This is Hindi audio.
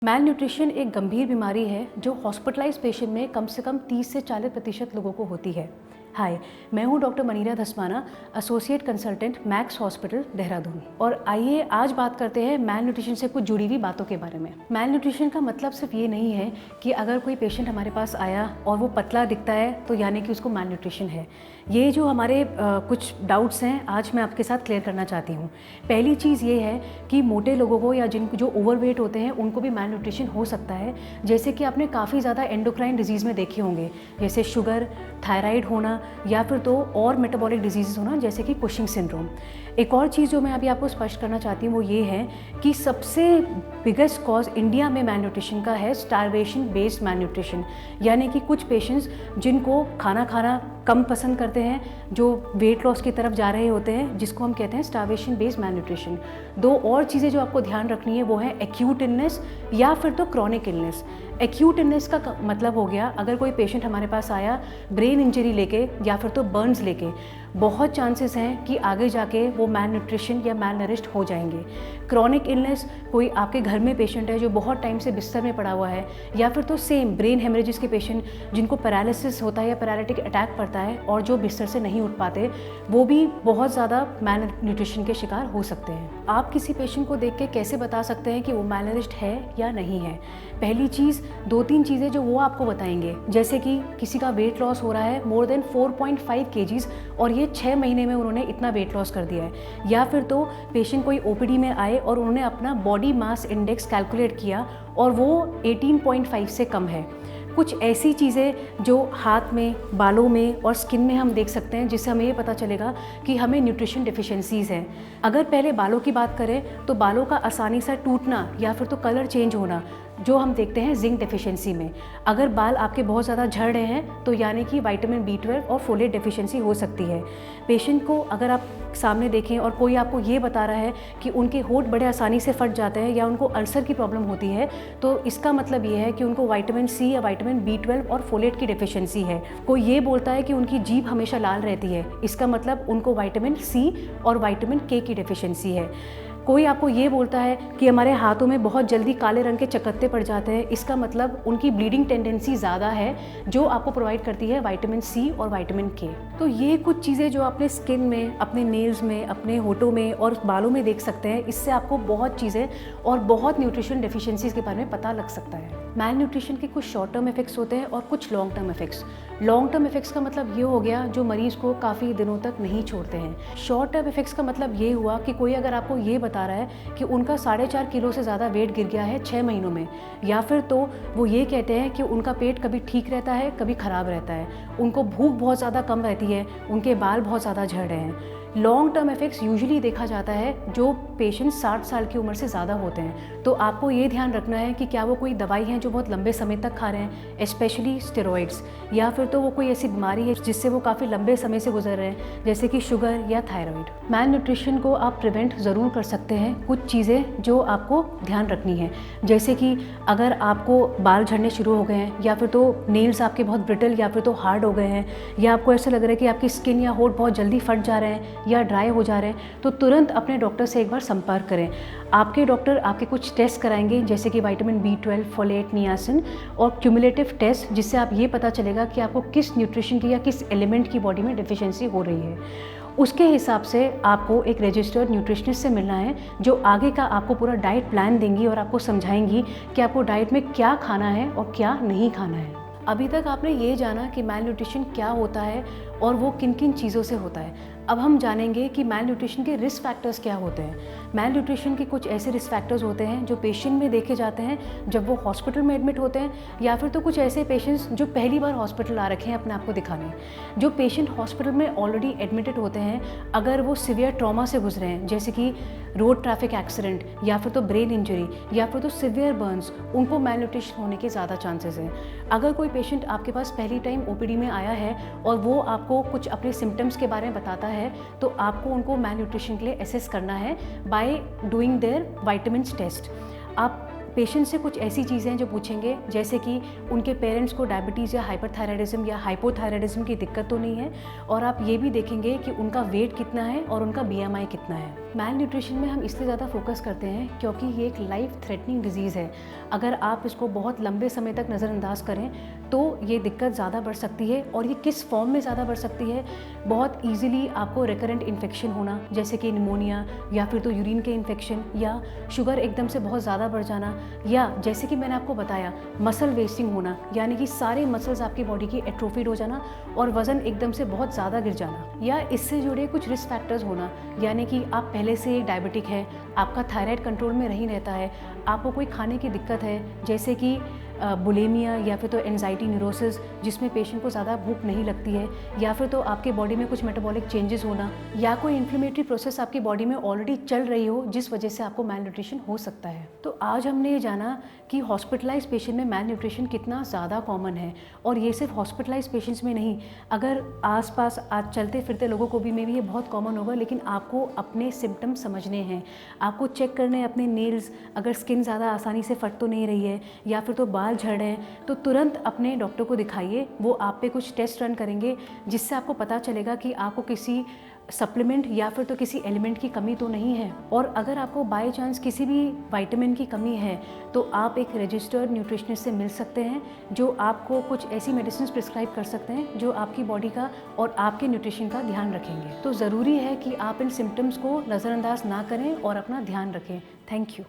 मैल न्यूट्रिशन एक गंभीर बीमारी है जो हॉस्पिटलाइज पेशेंट में कम से कम 30 से 40% लोगों को होती है। हाय, मैं हूं डॉक्टर मनीरा Dhasmana, associate consultant max hospital Dehradun. और आइए आज बात करते हैं मैल न्यूट्रिशन से कुछ जुड़ी हुई बातों के बारे में। मैल न्यूट्रिशन का मतलब सिर्फ ये नहीं है कि अगर कोई पेशेंट हमारे पास आया और वो पतला दिखता है तो यानी कि उसको मैल न्यूट्रिशन है। ये जो हमारे कुछ डाउट्स हैं आज मैं आपके साथ क्लियर करना चाहती हूँ। पहली चीज़ ये है कि मोटे लोगों को या जिन जो ओवरवेट होते हैं उनको भी मैल न्यूट्रिशन हो सकता है। जैसे कि आपने काफ़ी ज़्यादा एंडोक्राइन डिजीज़ में देखे होंगे, जैसे शुगर, थायराइड होना या फिर तो और मेटाबॉलिक डिजीज़ होना जैसे कि कुशिंग सिंड्रोम। एक और चीज़ जो मैं अभी आपको स्पष्ट करना चाहती हूँ वो ये है कि सबसे बिगेस्ट कॉज इंडिया में मैल न्यूट्रिशन का है स्टारवेशन बेस्ड मैल न्यूट्रिशन। यानी कि कुछ पेशेंट्स जिनको खाना कम पसंद करते हैं, जो वेट लॉस की तरफ जा रहे होते हैं, जिसको हम कहते हैं स्टारवेशन बेस्ड मैल न्यूट्रिशन। दो और चीज़ें जो आपको ध्यान रखनी है वो है एक्यूट इलनेस या फिर तो क्रॉनिक इलनेस। एक्यूट इलनेस का मतलब हो गया अगर कोई पेशेंट हमारे पास आया ब्रेन इंजरी लेके या फिर तो बर्न्स लेके, बहुत चांसेस हैं कि आगे जाके वो मैल न्यूट्रिशन या मैल नरिश्ड हो जाएंगे। क्रॉनिक इलनेस, कोई आपके घर में पेशेंट है जो बहुत टाइम से बिस्तर में पड़ा हुआ है, या फिर तो सेम ब्रेन हेमरेजेस के पेशेंट जिनको पैरालिसिस होता है या पैरालिटिक अटैक पड़ता है और जो बिस्तर से नहीं उठ पाते, वो भी बहुत ज़्यादा मैल न्यूट्रिशन के शिकार हो सकते हैं। आप किसी पेशेंट को देख के कैसे बता सकते हैं कि वो मैल नरिश्ड है या नहीं है? पहली चीज़, 2-3 चीज़ें जो वो आपको बताएंगे, जैसे कि किसी का वेट लॉस हो रहा है मोर देन 4.5 kgs और ये 6 महीने में उन्होंने इतना वेट लॉस कर दिया है, या फिर तो पेशेंट कोई ओपीडी में आए और उन्होंने अपना बॉडी मास इंडेक्स कैलकुलेट किया और वो 18.5 से कम है। कुछ ऐसी चीज़ें जो हाथ में, बालों में और स्किन में हम देख सकते हैं जिससे हमें ये पता चलेगा कि हमें न्यूट्रिशन डिफिशिएंसीज़ हैं। अगर पहले बालों की बात करें तो बालों का आसानी से टूटना या फिर तो कलर चेंज होना जो हम देखते हैं जिंक डेफिशिएंसी में। अगर बाल आपके बहुत ज़्यादा झड़ रहे हैं तो यानी कि विटामिन B12 और फोलेट डेफिशिएंसी हो सकती है। पेशेंट को अगर आप सामने देखें और कोई आपको ये बता रहा है कि उनके होंठ बड़े आसानी से फट जाते हैं या उनको अल्सर की प्रॉब्लम होती है, तो इसका मतलब ये है कि उनको विटामिन C या विटामिन B12 और फोलेट की डेफिशिएंसी है। कोई ये बोलता है कि उनकी जीभ हमेशा लाल रहती है, इसका मतलब उनको विटामिन C और विटामिन K की डेफिशिएंसी है। कोई आपको ये बोलता है कि हमारे हाथों में बहुत जल्दी काले रंग के चकत्ते पड़ जाते हैं, इसका मतलब उनकी ब्लीडिंग टेंडेंसी ज़्यादा है जो आपको प्रोवाइड करती है विटामिन C और विटामिन K। तो ये कुछ चीज़ें जो अपने स्किन में, अपने नेल्स में, अपने होठों में और बालों में देख सकते हैं, इससे आपको बहुत चीज़ें और बहुत न्यूट्रिशन डेफिशिएंसीज के बारे में पता लग सकता है। मैल न्यूट्रिशन के कुछ शॉर्ट टर्म इफेक्ट्स होते हैं और कुछ long term effects. Long term effects का मतलब ये हो गया जो मरीज़ को काफ़ी दिनों तक नहीं छोड़ते हैं। शॉर्ट टर्म इफेक्ट्स का मतलब ये हुआ कि कोई अगर आपको ये बता रहा है कि उनका 4.5 किलो से ज़्यादा वेट गिर गया है 6 महीनों में, या फिर तो वो ये कहते हैं कि उनका पेट कभी ठीक रहता है कभी ख़राब रहता है, उनको भूख बहुत ज़्यादा कम रहती है, उनके बाल बहुत ज़्यादा झड़ रहे हैं। लॉन्ग टर्म इफेक्ट्स यूजुअली देखा जाता है जो पेशेंट 60 साल की उम्र से ज़्यादा होते हैं। तो आपको ये ध्यान रखना है कि क्या वो कोई दवाई है जो बहुत लंबे समय तक खा रहे हैं, स्पेशली स्टेरॉइड्स, या फिर तो वो कोई ऐसी बीमारी है जिससे वो काफ़ी लंबे समय से गुजर रहे हैं, जैसे कि शुगर या थायराइड। मैल न्यूट्रिशन को आप प्रिवेंट ज़रूर कर सकते हैं। कुछ चीज़ें जो आपको ध्यान रखनी है, जैसे कि अगर आपको बाल झड़ने शुरू हो गए हैं या फिर तो नेल्स आपके बहुत ब्रिटल या फिर तो हार्ड हो गए हैं, या आपको ऐसा लग रहा है कि आपकी स्किन या होंठ बहुत जल्दी फट जा रहे हैं या ड्राई हो जा रहे हैं, तो तुरंत अपने डॉक्टर से एक बार संपर्क करें। आपके डॉक्टर आपके कुछ टेस्ट कराएंगे जैसे कि विटामिन B12, फोलेट, नियासिन और क्यूमुलेटिव टेस्ट, जिससे आप ये पता चलेगा कि आपको किस न्यूट्रिशन की या किस एलिमेंट की बॉडी में डिफिशिएंसी हो रही है। उसके हिसाब से आपको एक रजिस्टर्ड न्यूट्रिशनिस्ट से मिलना है जो आगे का आपको पूरा डाइट प्लान देंगी और आपको समझाएंगी कि आपको डाइट में क्या खाना है और क्या नहीं खाना है। अभी तक आपने ये जाना कि मैल न्यूट्रिशन क्या होता है और वो किन किन चीज़ों से होता है। अब हम जानेंगे कि मैल न्यूट्रिशन के रिस्क फैक्टर्स क्या होते हैं। मैल न्यूट्रिशन के कुछ ऐसे रिस्क फैक्टर्स होते हैं जो पेशेंट में देखे जाते हैं जब वो हॉस्पिटल में एडमिट होते हैं, या फिर तो कुछ ऐसे पेशेंट्स जो पहली बार हॉस्पिटल आ रखे हैं अपने आप को दिखाने। जो पेशेंट हॉस्पिटल में ऑलरेडी एडमिटेड होते हैं, अगर वो सिवियर ट्रॉमा से गुजरे हैं, जैसे कि रोड ट्रैफिक एक्सीडेंट या फिर तो ब्रेन इंजरी या फिर तो सिवियर बर्न्स, उनको मैल न्यूट्रिशन होने के ज़्यादा चांसेस हैं। अगर कोई पेशेंट आपके पास पहली टाइम ओपीडी में आया है और वो आपको कुछ अपने सिम्टम्स के बारे में बताता है, तो आपको उनको मैल न्यूट्रिशन के लिए असेस करना है by doing their vitamins test. आप पेशेंट से कुछ ऐसी चीज़ें जो पूछेंगे जैसे कि उनके पेरेंट्स को डायबिटीज़ या हाइपरथायराइडिज्म या हाइपोथायराइडिज्म की दिक्कत तो नहीं है, और आप ये भी देखेंगे कि उनका वेट कितना है और उनका BMI कितना है। मैल न्यूट्रिशन में हम इसलिए ज़्यादा फोकस करते हैं क्योंकि ये एक लाइफ थ्रेटनिंग डिजीज़ है। अगर आप इसको बहुत लंबे समय तक नज़रअंदाज करें तो ये दिक्कत ज़्यादा बढ़ सकती है, और ये किस फॉर्म में ज़्यादा बढ़ सकती है? बहुत ईजिली आपको रिकरेंट इन्फेक्शन होना, जैसे कि निमोनिया, या फिर तो यूरिन के इन्फेक्शन, या शुगर एकदम से बहुत ज़्यादा बढ़ जाना, या जैसे कि मैंने आपको बताया मसल वेस्टिंग होना, यानी कि सारे मसल्स आपकी बॉडी की एट्रोफिड हो जाना और वज़न एकदम से बहुत ज़्यादा गिर जाना, या इससे जुड़े कुछ रिस्क फैक्टर्स होना, यानी कि आप पहले से डायबिटिक है, आपका थायराइड कंट्रोल में नहीं रहता है, आपको कोई खाने की दिक्कत है जैसे कि बुलिमिया या फिर तो एंजाइटी न्यूरोसिस जिसमें पेशेंट को ज़्यादा भूख नहीं लगती है, या फिर तो आपके बॉडी में कुछ मेटाबॉलिक चेंजेस होना, या कोई इन्फ्लेमेटरी प्रोसेस आपकी बॉडी में ऑलरेडी चल रही हो जिस वजह से आपको मैल न्यूट्रिशन हो सकता है। तो आज हमने ये जाना कि हॉस्पिटलाइज पेशेंट में मैल न्यूट्रिशन कितना ज़्यादा कॉमन है, और ये सिर्फ हॉस्पिटलाइज पेशेंट्स में नहीं, अगर आसपास आज चलते फिरते लोगों को भी मे भी ये बहुत कॉमन होगा, लेकिन आपको अपने सिम्टम्स समझने हैं, आपको चेक करने हैं अपने नेल्स, अगर स्किन ज़्यादा आसानी से फट तो नहीं रही है या फिर तो बाल झड़ रहे हैं, तो तुरंत अपने डॉक्टर को दिखाइए। वो आप पे कुछ टेस्ट रन करेंगे जिससे आपको पता चलेगा कि आपको किसी सप्लीमेंट या फिर तो किसी एलिमेंट की कमी तो नहीं है, और अगर आपको बाय चांस किसी भी विटामिन की कमी है तो आप एक रजिस्टर्ड न्यूट्रिशनिस्ट से मिल सकते हैं जो आपको कुछ ऐसी मेडिसिन प्रिस्क्राइब कर सकते हैं जो आपकी बॉडी का और आपके न्यूट्रिशन का ध्यान रखेंगे। तो ज़रूरी है कि आप इन सिम्टम्स को नज़रअंदाज ना करें और अपना ध्यान रखें। Thank you.